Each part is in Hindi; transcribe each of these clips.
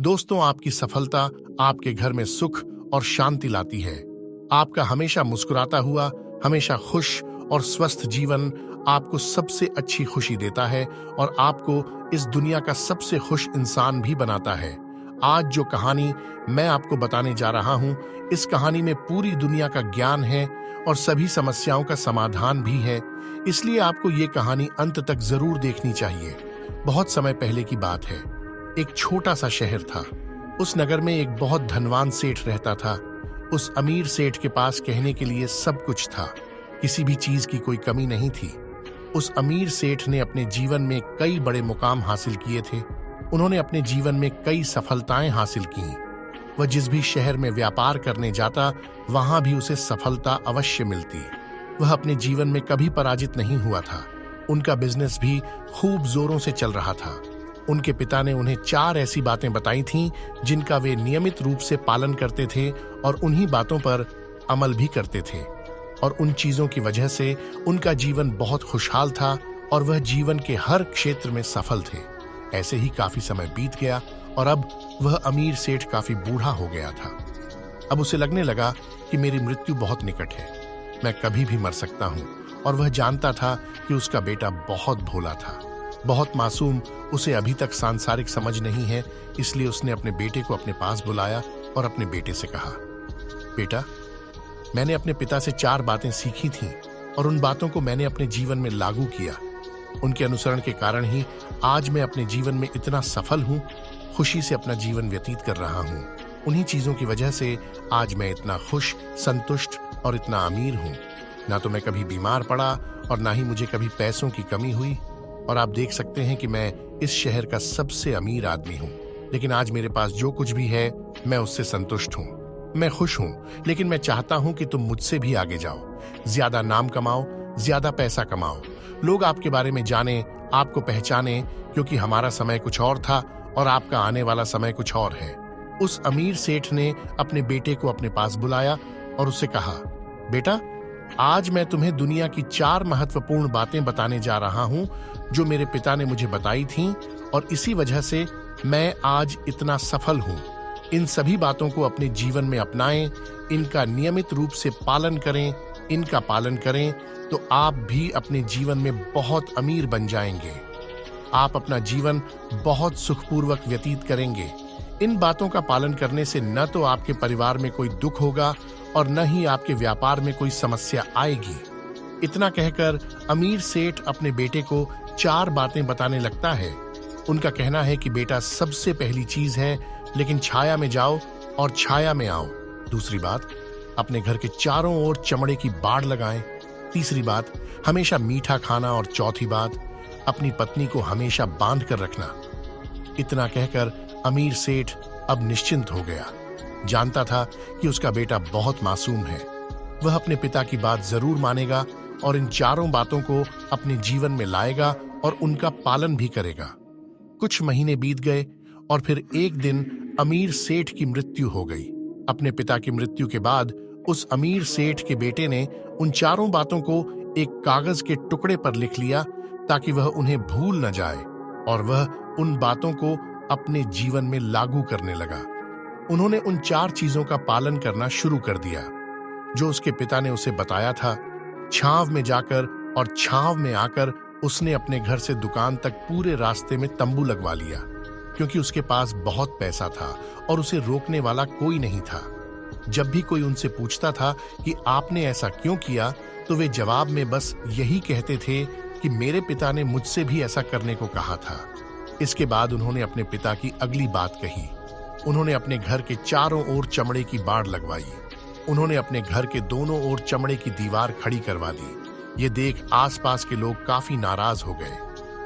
दोस्तों, आपकी सफलता आपके घर में सुख और शांति लाती है। आपका हमेशा मुस्कुराता हुआ, हमेशा खुश और स्वस्थ जीवन आपको सबसे अच्छी खुशी देता है और आपको इस दुनिया का सबसे खुश इंसान भी बनाता है। आज जो कहानी मैं आपको बताने जा रहा हूं, इस कहानी में पूरी दुनिया का ज्ञान है और सभी समस्याओं का समाधान भी है। इसलिए आपको ये कहानी अंत तक जरूर देखनी चाहिए। बहुत समय पहले की बात है। एक छोटा सा शहर था। उस नगर में एक बहुत धनवान सेठ रहता था। उस अमीर सेठ के पास कहने के लिए सब कुछ था। किसी भी चीज की कोई कमी नहीं थी। उस अमीर सेठ ने अपने जीवन में कई बड़े मुकाम हासिल किए थे। उन्होंने अपने जीवन में कई सफलताएं हासिल की। वह जिस भी शहर में व्यापार करने जाता, वहां भी उसे सफलता अवश्य मिलती। वह अपने जीवन में कभी पराजित नहीं हुआ था। उनका बिजनेस भी खूब जोरों से चल रहा था। उनके पिता ने उन्हें 4 ऐसी बातें बताई थीं जिनका वे नियमित रूप से पालन करते थे और उन्हीं बातों पर अमल भी करते थे। और उन चीजों की वजह से उनका जीवन बहुत खुशहाल था और वह जीवन के हर क्षेत्र में सफल थे। ऐसे ही काफी समय बीत गया और अब वह अमीर सेठ काफी बूढ़ा हो गया था। अब उसे लगने लगा कि मेरी मृत्यु बहुत निकट है, मैं कभी भी मर सकता हूँ। और वह जानता था कि उसका बेटा बहुत भोला था, बहुत मासूम, उसे अभी तक सांसारिक समझ नहीं है। इसलिए उसने अपने बेटे को अपने पास बुलाया और अपने बेटे से कहा, बेटा, मैंने अपने पिता से 4 बातें सीखी थीं और उन बातों को मैंने अपने जीवन में लागू किया। उनके अनुसरण के कारण ही आज मैं अपने जीवन में इतना सफल हूँ, खुशी से अपना जीवन व्यतीत कर रहा हूँ। उन्हीं चीजों की वजह से आज मैं इतना खुश, संतुष्ट और इतना अमीर हूँ। ना तो मैं कभी बीमार पड़ा और ना ही मुझे कभी पैसों की कमी हुई। और आप देख सकते हैं कि मैं इस शहर का सबसे अमीर आदमी हूँ। लेकिन आज मेरे पास जो कुछ भी है, मैं उससे संतुष्ट हूँ, मैं खुश हूँ। लेकिन मैं चाहता हूँ कि तुम मुझसे भी आगे जाओ, ज्यादा नाम कमाओ, ज्यादा पैसा कमाओ, लोग आपके बारे में जाने, आपको पहचाने, क्योंकि हमारा समय कुछ और था और आपका आने वाला समय कुछ और है। उस अमीर सेठ ने अपने बेटे को अपने पास बुलाया और उससे कहा, बेटा, आज मैं तुम्हें दुनिया की 4 महत्वपूर्ण बातें बताने जा रहा हूं जो मेरे पिता ने मुझे बताई थीं और इसी वजह से मैं आज इतना सफल हूं। इन सभी बातों को अपने जीवन में अपनाएं, इनका नियमित रूप से पालन करें। इनका पालन करें तो आप भी अपने जीवन में बहुत अमीर बन जाएंगे। आप अपना जीवन बहुत सुखपूर्वक व्यतीत करेंगे। इन बातों का पालन करने से न तो आपके परिवार में कोई दुख होगा और न ही आपके व्यापार में कोई समस्या आएगी। इतना कहकर अमीर सेठ अपने बेटे को 4 बातें बताने लगता है। उनका कहना है कि बेटा, सबसे पहली चीज है, लेकिन छाया में जाओ और छाया में आओ। दूसरी बात, अपने घर के चारों ओर चमड़े की बाड़ लगाएं। तीसरी बात, हमेशा मीठा खाना। और चौथी बात, अपनी पत्नी को हमेशा बांध कर रखना। इतना कहकर अमीर सेठ अब निश्चिंत हो गया। जानता था कि उसका बेटा बहुत मासूम है। वह अपने पिता की बात जरूर मानेगा और इन 4 बातों को अपने जीवन में लाएगा और उनका पालन भी करेगा। कुछ महीने बीत गए और फिर एक दिन अमीर सेठ की मृत्यु हो गई। अपने पिता की मृत्यु के बाद उस अमीर सेठ के बेटे ने उन 4 बातों को एक कागज के टुकड़े पर लिख लिया ताकि वह उन्हें भूल न जाए और वह उन बातों को अपने जीवन में लागू करने लगा। उन्होंने उन 4 चीजों का पालन करना शुरू कर दिया जो उसके पिता ने उसे बताया था। छांव में जाकर और छांव में आकर उसने अपने घर से दुकान तक पूरे रास्ते में तंबू लगवा लिया, क्योंकि उसके पास बहुत पैसा था और उसे रोकने वाला कोई नहीं था। जब भी कोई उनसे पूछता था कि आपने ऐसा क्यों किया, तो वे जवाब में बस यही कहते थे कि मेरे पिता ने मुझसे भी ऐसा करने को कहा था। इसके बाद उन्होंने अपने पिता की अगली बात कही। उन्होंने अपने घर के चारों ओर चमड़े की बाड़ लगवाई। उन्होंने अपने घर के दोनों ओर चमड़े की दीवार खड़ी करवा दी। ये देख आसपास के लोग काफी नाराज हो गए।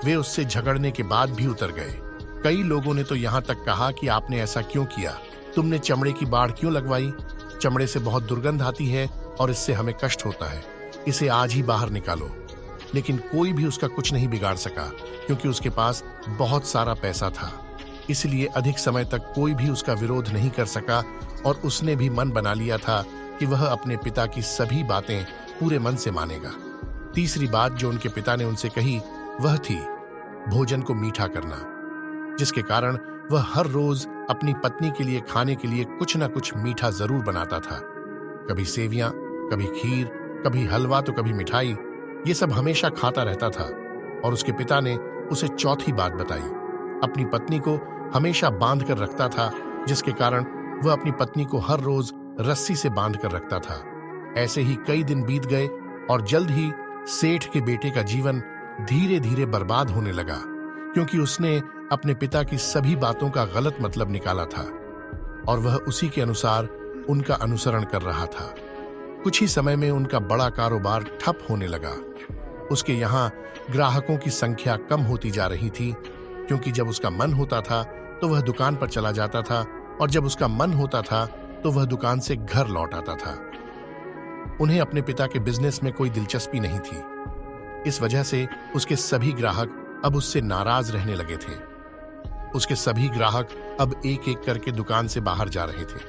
वे उससे झगड़ने के बाद भी उतर गए। कई लोगों ने तो यहाँ तक कहा कि आपने ऐसा क्यों किया, तुमने चमड़े की बाड़ क्यों लगवाई? चमड़े से बहुत दुर्गंध आती है और इससे हमें कष्ट होता है, इसे आज ही बाहर निकालो। लेकिन कोई भी उसका कुछ नहीं बिगाड़ सका, क्योंकि उसके पास बहुत सारा पैसा था। इसलिए अधिक समय तक कोई भी उसका विरोध नहीं कर सका और उसने भी मन बना लिया था कि वह अपने पिता की सभी बातें पूरे मन से मानेगा। तीसरी बात जो उनके पिता ने उनसे कही वह थी भोजन को मीठा करना। जिसके कारण वह हर रोज अपनी पत्नी के लिए खाने के लिए कुछ न कुछ मीठा जरूर बनाता था। कभी सेवियां, कभी खीर, कभी हलवा तो कभी मिठाई। ये सब हमेशा खाता रहता था। और उसके पिता ने उसे चौथी बात बताई, अपनी पत्नी को हमेशा बांध कर रखता था, जिसके कारण वह अपनी पत्नी को हर रोज रस्सी से बांध कर रखता था। ऐसे ही कई दिन बीत गए और जल्द ही सेठ के बेटे का जीवन धीरे धीरे बर्बाद होने लगा, क्योंकि उसने अपने पिता की सभी बातों का गलत मतलब निकाला था और वह उसी के अनुसार उनका अनुसरण कर रहा था। कुछ ही समय में उनका बड़ा कारोबार ठप होने लगा। उसके यहाँ ग्राहकों की संख्या कम होती जा रही थी, क्योंकि जब उसका मन होता था तो वह दुकान पर चला जाता था और जब उसका मन होता था तो वह दुकान से घर लौट आता था। उन्हें अपने पिता के बिजनेस में कोई दिलचस्पी नहीं थी। इस वजह से उसके सभी ग्राहक अब उससे नाराज रहने लगे थे। उसके सभी ग्राहक अब एक एक करके दुकान से बाहर जा रहे थे।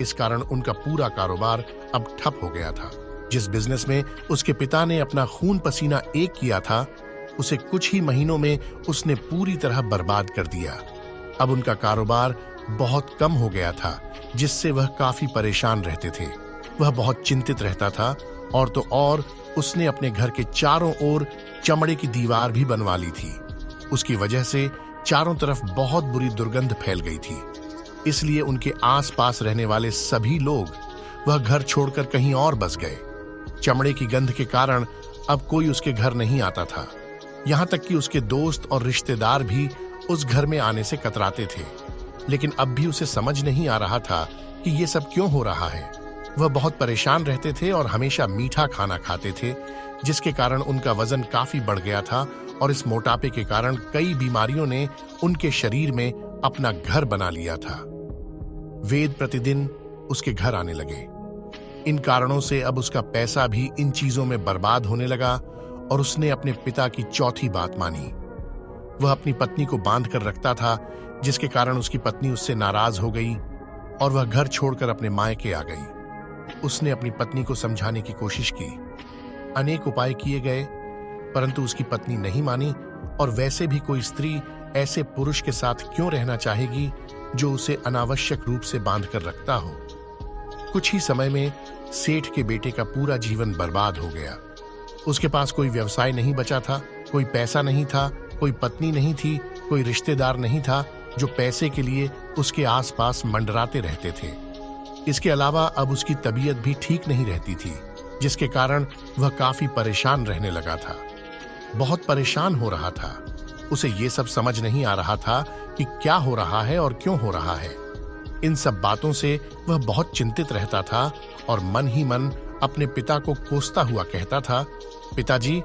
इस कारण उनका पूरा कारोबार अब ठप हो गया था। जिस बिजनेस में उसके पिता ने अपना खून पसीना एक किया था, उसे कुछ ही महीनों में उसने पूरी तरह बर्बाद कर दिया। अब उनका कारोबार बहुत कम हो गया था, जिससे वह काफी परेशान रहते थे। वह बहुत चिंतित रहता था और तो और उसने अपने घर के चारों ओर चमड़े की दीवार भी बनवा ली थी। उसकी वजह से चारों तरफ बहुत बुरी दुर्गंध फैल गई थी। इसलिए उनके आसपास रहने वाले सभी लोग वह घर छोड़कर कहीं और बस गए। चमड़े की गंध के कारण अब कोई उसके घर नहीं आता था। यहाँ तक कि उसके दोस्त और रिश्तेदार भी उस घर में आने से कतराते थे। लेकिन अब भी उसे समझ नहीं आ रहा था कि ये सब क्यों हो रहा है। वह बहुत परेशान रहते थे और हमेशा मीठा खाना खाते थे, जिसके कारण उनका वजन काफी बढ़ गया था और इस मोटापे के कारण कई बीमारियों ने उनके शरीर में अपना घर बना लिया था। वेद प्रतिदिन उसके घर आने लगे। इन कारणों से अब उसका पैसा भी इन चीजों में बर्बाद होने लगा और उसने अपने पिता की चौथी बात मानी। वह अपनी पत्नी को बांध कर रखता था, जिसके कारण उसकी पत्नी उससे नाराज हो गई और वह घर छोड़कर अपने मायके आ गई। उसने अपनी पत्नी को समझाने की कोशिश की। अनेक उपाय किए गए, परंतु उसकी पत्नी नहीं मानी। और वैसे भी कोई स्त्री ऐसे पुरुष के साथ क्यों रहना चाहेगी जो उसे अनावश्यक रूप से बांध कर रखता हो। कुछ ही समय में सेठ के बेटे का पूरा जीवन बर्बाद हो गया। उसके पास कोई व्यवसाय नहीं बचा था, कोई पैसा नहीं था, कोई पत्नी नहीं थी, कोई रिश्तेदार नहीं था जो पैसे के लिए उसके आसपास मंडराते रहते थे। इसके अलावा अब उसकी तबीयत भी ठीक नहीं रहती थी, जिसके कारण वह काफी परेशान रहने लगा था। बहुत परेशान हो रहा था। उसे ये सब समझ नहीं आ रहा था कि क्या हो रहा है और क्यों हो रहा है। इन सब बातों से वह बहुत चिंतित रहता था और मन ही मन अपने पिता को कोसता हुआ कहता था, पिताजी,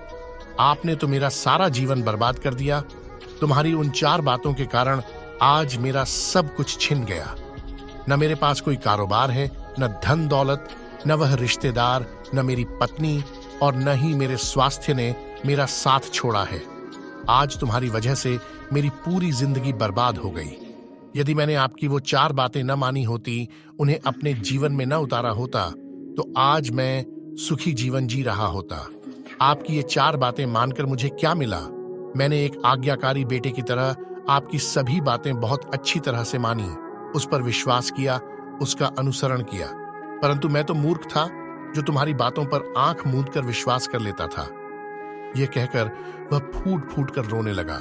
आपने तो मेरा सारा जीवन बर्बाद कर दिया। तुम्हारी उन 4 बातों के कारण आज मेरा सब कुछ छिन गया। न मेरे पास कोई कारोबार है, न धन दौलत, न वह रिश्तेदार, न मेरी पत्नी और न ही मेरे स्वास्थ्य ने मेरा साथ छोड़ा है। आज तुम्हारी वजह से मेरी पूरी जिंदगी बर्बाद हो गई। यदि मैंने आपकी वो 4 बातें न मानी होती, उन्हें अपने जीवन में न उतारा होता, तो आज मैं सुखी जीवन जी रहा होता। आपकी ये 4 बातें मानकर मुझे क्या मिला? मैंने एक आज्ञाकारी बेटे की तरह आपकी सभी बातें बहुत अच्छी तरह से मानी, उस पर विश्वास किया, उसका अनुसरण किया। परंतु मैं तो मूर्ख था जो तुम्हारी बातों पर आंख मूंद कर विश्वास कर लेता था। यह कहकर वह फूट फूट कर रोने लगा।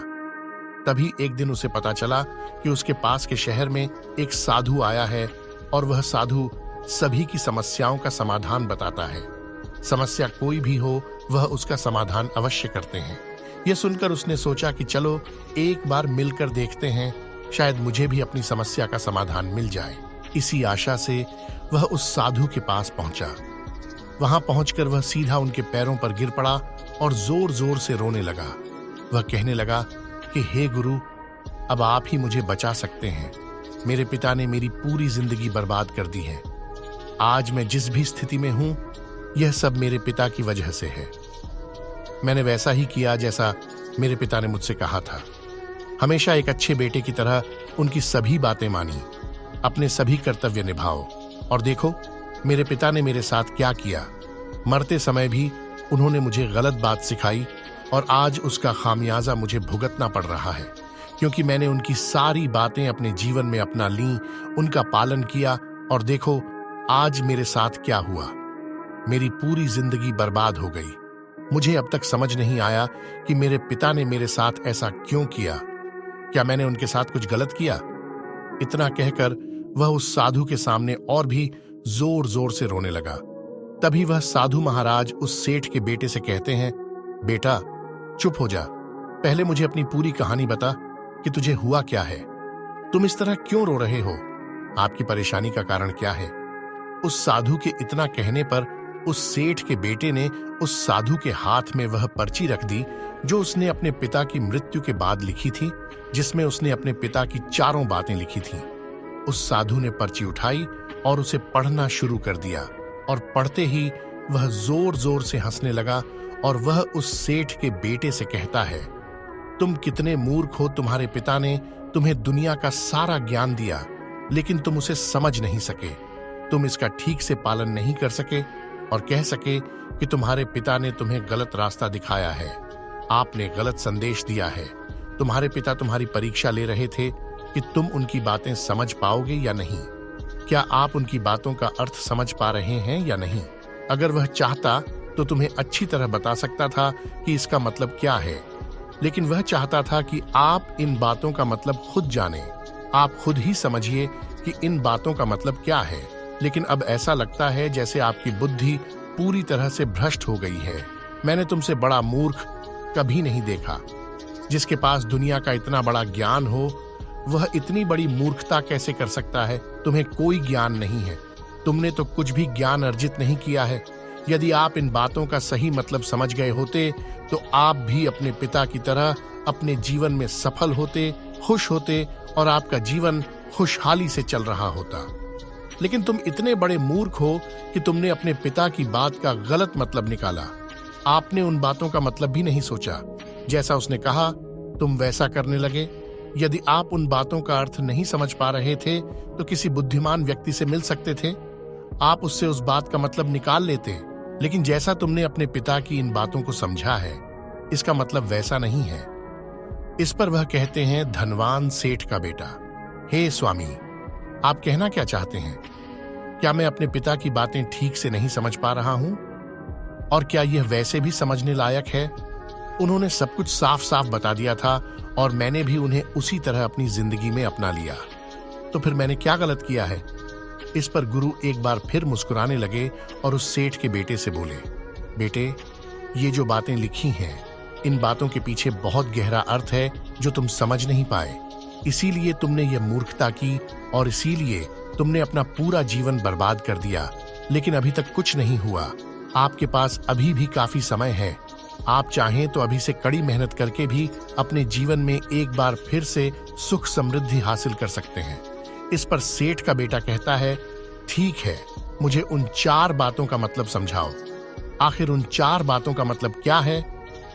तभी एक दिन उसे पता चला कि उसके पास के शहर में एक साधु आया है और वह साधु सभी की समस्याओं का समाधान बताता है। समस्या कोई भी हो, वह उसका समाधान अवश्य करते हैं। यह सुनकर उसने सोचा कि चलो एक बार मिलकर देखते हैं, शायद मुझे भी अपनी समस्या का समाधान मिल जाए। इसी आशा से वह उस साधु के पास पहुंचा। वहां पहुंचकर वह सीधा उनके पैरों पर गिर पड़ा और जोर जोर से रोने लगा। वह कहने लगा कि हे गुरु, अब आप ही मुझे बचा सकते हैं। मेरे पिता ने मेरी पूरी जिंदगी बर्बाद कर दी है। आज मैं जिस भी स्थिति में हूं, यह सब मेरे पिता की वजह से है। मैंने वैसा ही किया जैसा मेरे पिता ने मुझसे कहा था। हमेशा एक अच्छे बेटे की तरह उनकी सभी बातें मानी, अपने सभी कर्तव्य निभाओ। और देखो, मेरे पिता ने मेरे साथ क्या किया। मरते समय भी उन्होंने मुझे गलत बात सिखाई और आज उसका खामियाजा मुझे भुगतना पड़ रहा है। क्योंकि मैंने उनकी सारी बातें अपने जीवन में अपना ली, उनका पालन किया, और देखो आज मेरे साथ क्या हुआ। मेरी पूरी जिंदगी बर्बाद हो गई। मुझे अब तक समझ नहीं आया कि मेरे पिता ने मेरे साथ ऐसा क्यों किया। क्या मैंने उनके साथ कुछ गलत किया? इतना कहकर वह उस साधु के सामने और भी जोर जोर से रोने लगा। तभी वह साधु महाराज उस सेठ के बेटे से कहते हैं, बेटा चुप हो जा, पहले मुझे अपनी पूरी कहानी बता कि तुझे हुआ क्या है। तुम इस तरह क्यों रो रहे हो? आपकी परेशानी का कारण क्या है? उस साधु के इतना कहने पर उस सेठ के बेटे ने उस साधु के हाथ में वह पर्ची रख दी जो उसने अपने पिता की मृत्यु के बाद लिखी थी, जिसमें उसने अपने पिता की चारों बातें लिखी थीं। उस साधु ने पर्ची उठाई और उसे पढ़ना शुरू कर दिया, और पढ़ते ही वह जोर जोर से हंसने लगा, और वह उस सेठ के बेटे से कहता है, तुम कितने मूर्ख हो। तुम्हारे पिता ने तुम्हें दुनिया का सारा ज्ञान दिया, लेकिन तुम उसे समझ नहीं सके। तुम इसका ठीक से पालन नहीं कर सके और कह सके कि तुम्हारे पिता ने तुम्हें गलत रास्ता दिखाया है, आपने गलत संदेश दिया है। तुम्हारे पिता तुम्हारी परीक्षा ले रहे थे कि तुम उनकी बातें समझ पाओगे या नहीं। क्या आप उनकी बातों का अर्थ समझ पा रहे हैं या नहीं? अगर वह चाहता तो तुम्हें अच्छी तरह बता सकता था कि इसका मतलब क्या है, लेकिन वह चाहता था कि आप इन बातों का मतलब खुद जानें। आप खुद ही समझिए कि इन बातों का मतलब क्या है। लेकिन अब ऐसा लगता है जैसे आपकी बुद्धि पूरी तरह से भ्रष्ट हो गई है। मैंने तुमसे बड़ा मूर्ख कभी नहीं देखा। जिसके पास दुनिया का इतना बड़ा ज्ञान हो, वह इतनी बड़ी मूर्खता कैसे कर सकता है? तुम्हें कोई ज्ञान नहीं है। तुमने तो कुछ भी ज्ञान अर्जित नहीं किया है। यदि आप इन बातों का सही मतलब समझ गए होते तो आप भी अपने पिता की तरह अपने जीवन में सफल होते, खुश होते, और आपका जीवन खुशहाली से चल रहा होता। लेकिन तुम इतने बड़े मूर्ख हो कि तुमने अपने पिता की बात का गलत मतलब निकाला। आपने उन बातों का मतलब भी नहीं सोचा। जैसा उसने कहा तुम वैसा करने लगे। यदि आप उन बातों का अर्थ नहीं समझ पा रहे थे तो किसी बुद्धिमान व्यक्ति से मिल सकते थे। आप उससे उस बात का मतलब निकाल लेते। लेकिन जैसा तुमने अपने पिता की इन बातों को समझा है, इसका मतलब वैसा नहीं है। इस पर वह कहते हैं, धनवान सेठ का बेटा, हे स्वामी, आप कहना क्या चाहते हैं? क्या मैं अपने पिता की बातें ठीक से नहीं समझ पा रहा हूं? और क्या यह वैसे भी समझने लायक है? उन्होंने सब कुछ साफ साफ बता दिया था और मैंने भी उन्हें उसी तरह अपनी जिंदगी में अपना लिया। तो फिर मैंने क्या गलत किया है? इस पर गुरु एक बार फिर मुस्कुराने लगे और उस सेठ के बेटे से बोले, बेटे, ये जो बातें लिखी हैं, इन बातों के पीछे बहुत गहरा अर्थ है जो तुम समझ नहीं पाए। इसीलिए तुमने यह मूर्खता की और इसीलिए तुमने अपना पूरा जीवन बर्बाद कर दिया। लेकिन अभी तक कुछ नहीं हुआ। आपके पास अभी भी काफी समय है। आप चाहें तो अभी से कड़ी मेहनत करके भी अपने जीवन में एक बार फिर से सुख समृद्धि हासिल कर सकते हैं। इस पर सेठ का बेटा कहता है, ठीक है, मुझे उन 4 बातों का मतलब समझाओ। आखिर उन 4 बातों का मतलब क्या है?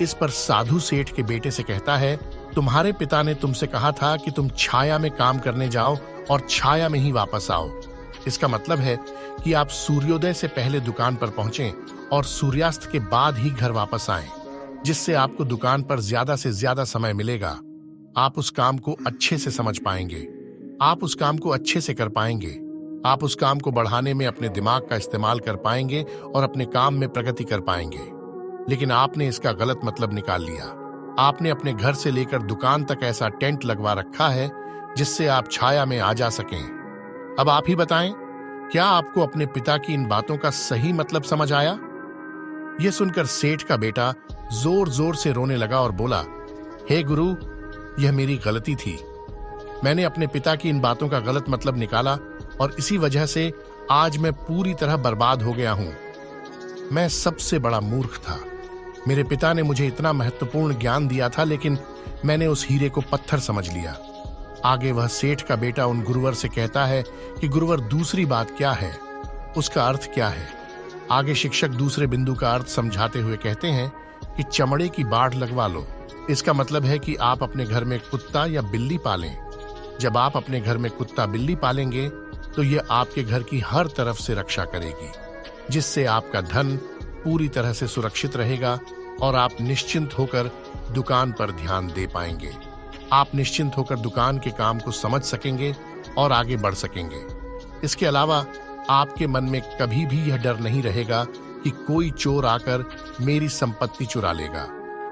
इस पर साधु सेठ के बेटे से कहता है, तुम्हारे पिता ने तुमसे कहा था कि तुम छाया में काम करने जाओ और छाया में ही वापस आओ। इसका मतलब है कि आप सूर्योदय से पहले दुकान पर पहुंचें और सूर्यास्त के बाद ही घर वापस आएं, जिससे आपको दुकान पर ज्यादा से ज्यादा समय मिलेगा। आप उस काम को अच्छे से समझ पाएंगे, आप उस काम को अच्छे से कर पाएंगे, आप उस काम को बढ़ाने में अपने दिमाग का इस्तेमाल कर पाएंगे और अपने काम में प्रगति कर पाएंगे। लेकिन आपने इसका गलत मतलब निकाल लिया। आपने अपने घर से लेकर दुकान तक ऐसा टेंट लगवा रखा है जिससे आप छाया में आ जा सकें। अब आप ही बताएं, क्या आपको अपने पिता की इन बातों का सही मतलब समझ आया? यह सुनकर सेठ का बेटा जोर जोर से रोने लगा और बोला, हे गुरु, यह मेरी गलती थी। मैंने अपने पिता की इन बातों का गलत मतलब निकाला और इसी वजह से आज मैं पूरी तरह बर्बाद हो गया हूं। मैं सबसे बड़ा मूर्ख था। मेरे पिता ने मुझे इतना महत्वपूर्ण ज्ञान दिया था, लेकिन मैंने उस हीरे को पत्थर समझ लिया। आगे वह सेठ का बेटा उन गुरुवर से कहता है कि गुरुवर, दूसरी बात क्या है, उसका अर्थ क्या है? आगे शिक्षक दूसरे बिंदु का अर्थ समझाते हुए कहते हैं कि चमड़े की बाड़ लगवा लो। इसका मतलब है कि आप अपने घर में कुत्ता या बिल्ली पालें। जब आप अपने घर में कुत्ता बिल्ली पालेंगे तो यह आपके घर की हर तरफ से रक्षा करेगी, जिससे आपका धन पूरी तरह से सुरक्षित रहेगा और आप निश्चिंत होकर दुकान पर ध्यान दे पाएंगे। आप निश्चिंत होकर दुकान के काम को समझ सकेंगे और आगे बढ़ सकेंगे। इसके अलावा आपके मन में कभी भी यह डर नहीं रहेगा कि कोई चोर आकर मेरी संपत्ति चुरा लेगा।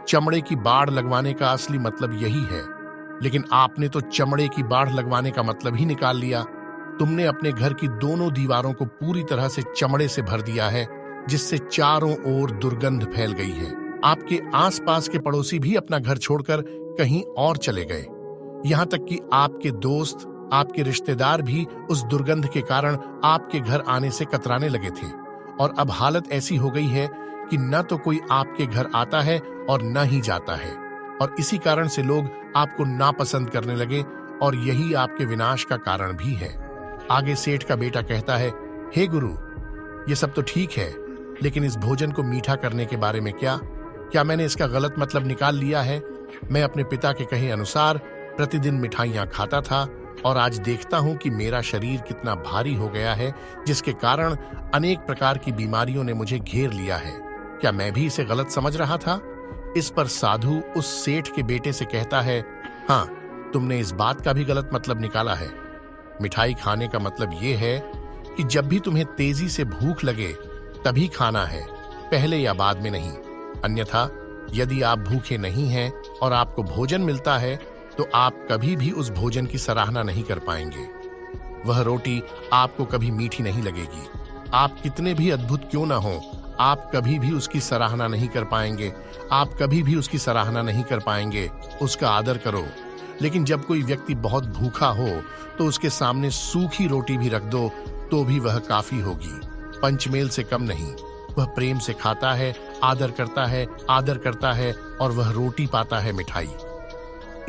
चमड़े की बाड़ लगवाने का असली मतलब यही है, लेकिन आपने तो चमड़े की बाड़ लगवाने का मतलब ही निकाल लिया। तुमने अपने घर की दोनों दीवारों को पूरी तरह से चमड़े से भर दिया है, जिससे चारों ओर दुर्गंध फैल गई है। आपके आसपास के पड़ोसी भी अपना घर छोड़कर कहीं और चले गए। यहाँ तक कि आपके दोस्त, आपके रिश्तेदार भी उस दुर्गंध के कारण आपके घर आने से कतराने लगे थे। और अब हालत ऐसी हो गई है कि न तो कोई आपके घर आता है और न ही जाता है, और इसी कारण से लोग आपको नापसंद करने लगे, और यही आपके विनाश का कारण भी है। आगे सेठ का बेटा कहता है, हे गुरु, ये सब तो ठीक है, लेकिन इस भोजन को मीठा करने के बारे में क्या मैंने इसका गलत मतलब निकाल लिया है? मैं अपने पिता के कहे अनुसार प्रतिदिन मिठाइयां खाता था, और आज देखता हूं कि मेरा शरीर कितना भारी हो गया है, जिसके कारण अनेक प्रकार की बीमारियों ने मुझे घेर लिया है। क्या मैं भी इसे गलत समझ रहा था? इस पर साधु उस सेठ के बेटे से कहता है, हाँ, तुमने इस बात का भी गलत मतलब निकाला है। मिठाई खाने का मतलब यह है कि जब भी तुम्हें तेजी से भूख लगे तभी खाना है, पहले या बाद में नहीं। अन्यथा यदि आप भूखे नहीं हैं और आपको भोजन मिलता है तो आप कभी भी उस भोजन की सराहना नहीं कर पाएंगे। वह रोटी आपको कभी मीठी नहीं लगेगी। आप कितने भी अद्भुत क्यों ना हो, आप कभी भी उसकी सराहना नहीं कर पाएंगे। आप कभी भी उसकी सराहना नहीं कर पाएंगे। उसका आदर करो। लेकिन जब कोई व्यक्ति बहुत भूखा हो तो उसके सामने सूखी रोटी भी रख दो तो भी वह काफी होगी। पंचमेल से कम नहीं। वह प्रेम से खाता है, आदर करता है और वह रोटी पाता है मिठाई।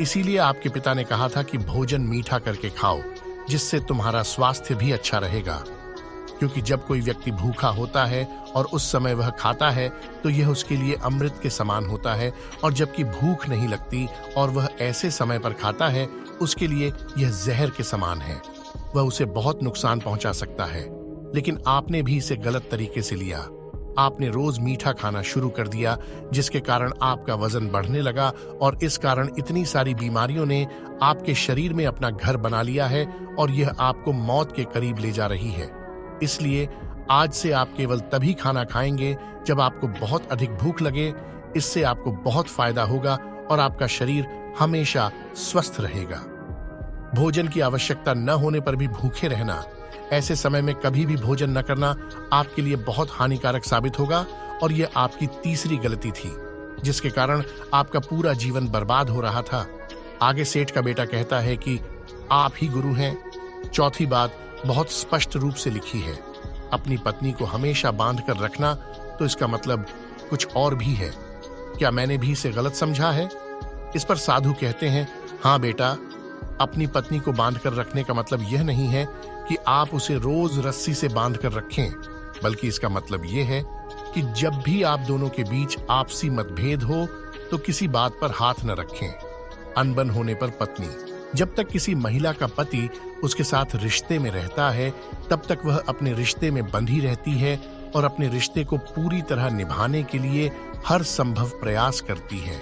इसीलिए आपके पिता ने कहा था कि भोजन मीठा करके खाओ, जिससे तुम्हारा स्वास्थ्य भी अच्छा रहेगा। क्योंकि जब कोई व्यक्ति भूखा होता है और उस समय वह खाता है तो यह उसके लिए अमृत के समान होता है, और जबकि भूख नहीं लगती और वह ऐसे समय पर खाता है, उसके लिए यह जहर के समान है। वह उसे बहुत नुकसान पहुंचा सकता है। लेकिन आपने भी इसे गलत तरीके से लिया। आपने रोज मीठा खाना शुरू कर दिया, जिसके कारण आपका वजन बढ़ने लगा, और इस कारण इतनी सारी बीमारियों ने आपके शरीर में अपना घर बना लिया है, और यह आपको मौत के करीब ले जा रही है। इसलिए आज से आप केवल तभी खाना खाएंगे जब आपको बहुत अधिक भूख लगे। इससे आपको बहुत फायदा होगा और आपका शरीर हमेशा स्वस्थ रहेगा। भोजन की आवश्यकता न होने पर भी भूखे रहना, ऐसे समय में कभी भी भोजन न करना आपके लिए बहुत हानिकारक साबित होगा, और यह आपकी तीसरी गलती थी, जिसके कारण आपका पूरा जीवन बर्बाद हो रहा था। आगे सेठ का बेटा कहता है कि आप ही गुरु हैं। चौथी बात बहुत स्पष्ट रूप से लिखी है, अपनी पत्नी को हमेशा बांध कर रखना, तो इसका मतलब कुछ और भी है। क्या मैंने भी इसे गलत समझा है? इस पर साधु कहते हैं, हाँ बेटा, अपनी पत्नी को बांध कर रखने का मतलब यह नहीं है कि आप उसे रोज रस्सी से बांध कर रखें, बल्कि इसका मतलब यह है कि जब भी आप दोनों के बीच आपसी मतभेद हो तो किसी बात पर हाथ न रखें। अनबन होने पर पत्नी, जब तक किसी महिला का पति उसके साथ रिश्ते में रहता है, तब तक वह अपने रिश्ते में बंधी रहती है और अपने रिश्ते को पूरी तरह निभाने के लिए हर संभव प्रयास करती है।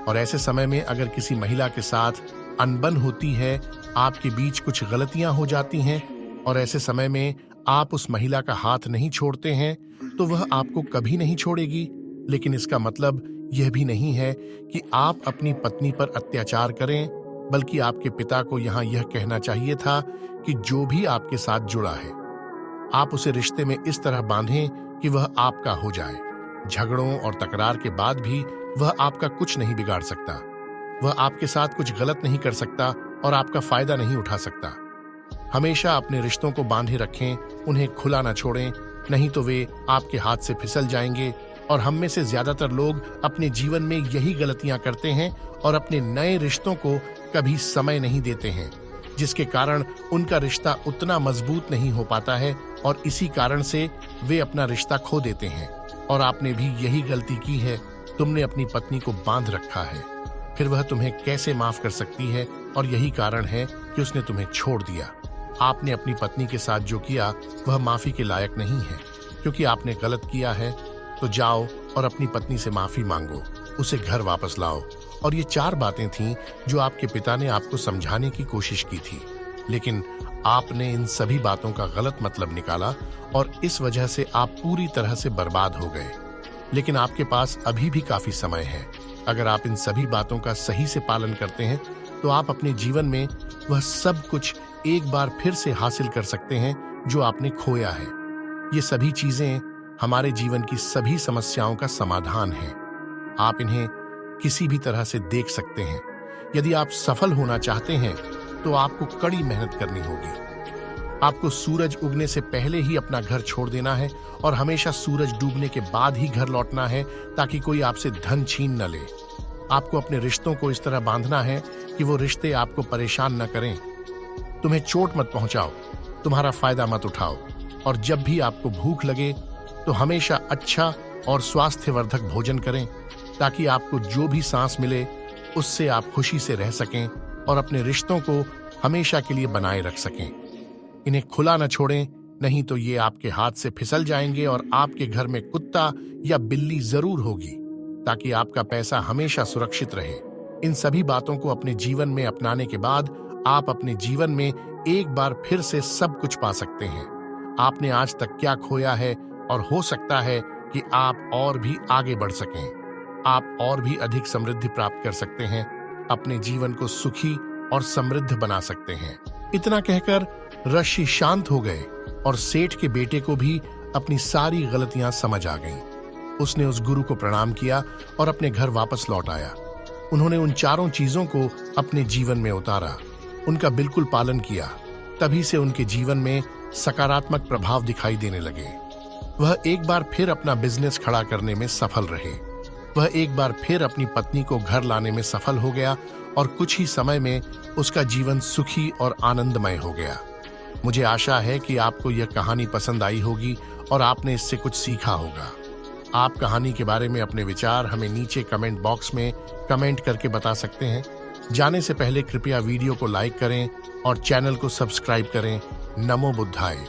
और ऐसे समय में अगर किसी महिला के साथ अनबन होती है, आपके बीच कुछ गलतियां हो जाती हैं, और ऐसे समय में आप उस महिला का हाथ नहीं छोड़ते हैं, तो वह आपको कभी नहीं छोड़ेगी। लेकिन इसका मतलब यह भी नहीं है कि आप अपनी पत्नी पर अत्याचार करें, बल्कि आपके पिता को यहाँ यह कहना चाहिए था कि जो भी आपके साथ जुड़ा है, आप उसे रिश्ते में इस तरह बांधें कि वह आपका हो जाए। झगड़ों और तकरार के बाद भी वह आपका कुछ नहीं बिगाड़ सकता। वह आपके साथ कुछ गलत नहीं कर सकता और आपका फायदा नहीं उठा सकता। हमेशा अपने रिश्तों को बांधे रखें, उन्हें खुला न छोड़ें, नहीं तो वे आपके हाथ से फिसल जाएंगे। और हम में से ज्यादातर लोग अपने जीवन में यही गलतियां करते हैं और अपने नए रिश्तों को कभी समय नहीं देते हैं, जिसके कारण उनका रिश्ता उतना मजबूत नहीं हो पाता है, और इसी कारण से वे अपना रिश्ता खो देते हैं। और आपने भी यही गलती की है। तुमने अपनी पत्नी को बांध रखा है, फिर वह तुम्हें कैसे माफ कर सकती है? और यही कारण है कि उसने तुम्हें छोड़ दिया। आपने अपनी पत्नी के साथ जो किया वह माफी के लायक नहीं है। क्योंकि आपने गलत किया है तो जाओ और अपनी पत्नी से माफी मांगो, उसे घर वापस लाओ और ये 4 बातें थीं जो आपके पिता ने आपको समझाने की कोशिश की थी, लेकिन आपने इन सभी बातों का गलत मतलब निकाला और इस वजह से आप पूरी तरह से बर्बाद हो गए। लेकिन आपके पास अभी भी काफी समय है। अगर आप इन सभी बातों का सही से पालन करते हैं तो आप अपने जीवन में वह सब कुछ एक बार फिर से हासिल कर सकते हैं जो आपने खोया है। ये सभी चीजें हमारे जीवन की सभी समस्याओं का समाधान है। आप इन्हें किसी भी तरह से देख सकते हैं। यदि आप सफल होना चाहते हैं तो आपको कड़ी मेहनत करनी होगी। आपको सूरज उगने से पहले ही अपना घर छोड़ देना है और हमेशा सूरज डूबने के बाद ही घर लौटना है, ताकि कोई आपसे धन छीन न ले। आपको अपने रिश्तों को इस तरह बांधना है कि वो रिश्ते आपको परेशान न करें। तुम्हें चोट मत पहुंचाओ, तुम्हारा फायदा मत उठाओ, और जब भी आपको भूख लगे तो हमेशा अच्छा और स्वास्थ्यवर्धक भोजन करें, ताकि आपको जो भी सांस मिले उससे आप खुशी से रह सकें और अपने रिश्तों को हमेशा के लिए बनाए रख सकें। इन्हें खुला न छोड़ें, नहीं तो ये आपके हाथ से फिसल जाएंगे और आपके घर में कुत्ता या बिल्ली जरूर होगी, ताकि आपका पैसा हमेशा सुरक्षित रहे। इन सभी बातों को अपने जीवन में अपनाने के बाद आप अपने जीवन में एक बार फिर से सब कुछ पा सकते हैं। आपने आज तक क्या खोया है, और हो सकता है कि आप और भी आगे बढ़ सकें। आप और भी अधिक समृद्धि प्राप्त कर सकते हैं, अपने जीवन को सुखी और समृद्ध बना सकते हैं। इतना कहकर ऋषि शांत हो गए और सेठ के बेटे को भी अपनी सारी गलतियां समझ आ गईं। उसने उस गुरु को प्रणाम किया और अपने घर वापस लौट आया। उन्होंने उन 4 चीजों को अपने जीवन में उतारा, उनका बिल्कुल पालन किया। तभी से उनके जीवन में सकारात्मक प्रभाव दिखाई देने लगे। वह एक बार फिर अपना बिजनेस खड़ा करने में सफल रहे। वह एक बार फिर अपनी पत्नी को घर लाने में सफल हो गया और कुछ ही समय में उसका जीवन सुखी और आनंदमय हो गया। मुझे आशा है कि आपको यह कहानी पसंद आई होगी और आपने इससे कुछ सीखा होगा। आप कहानी के बारे में अपने विचार हमें नीचे कमेंट बॉक्स में कमेंट करके बता सकते हैं। जाने से पहले कृपया वीडियो को लाइक करें और चैनल को सब्सक्राइब करें। नमो बुद्धाय।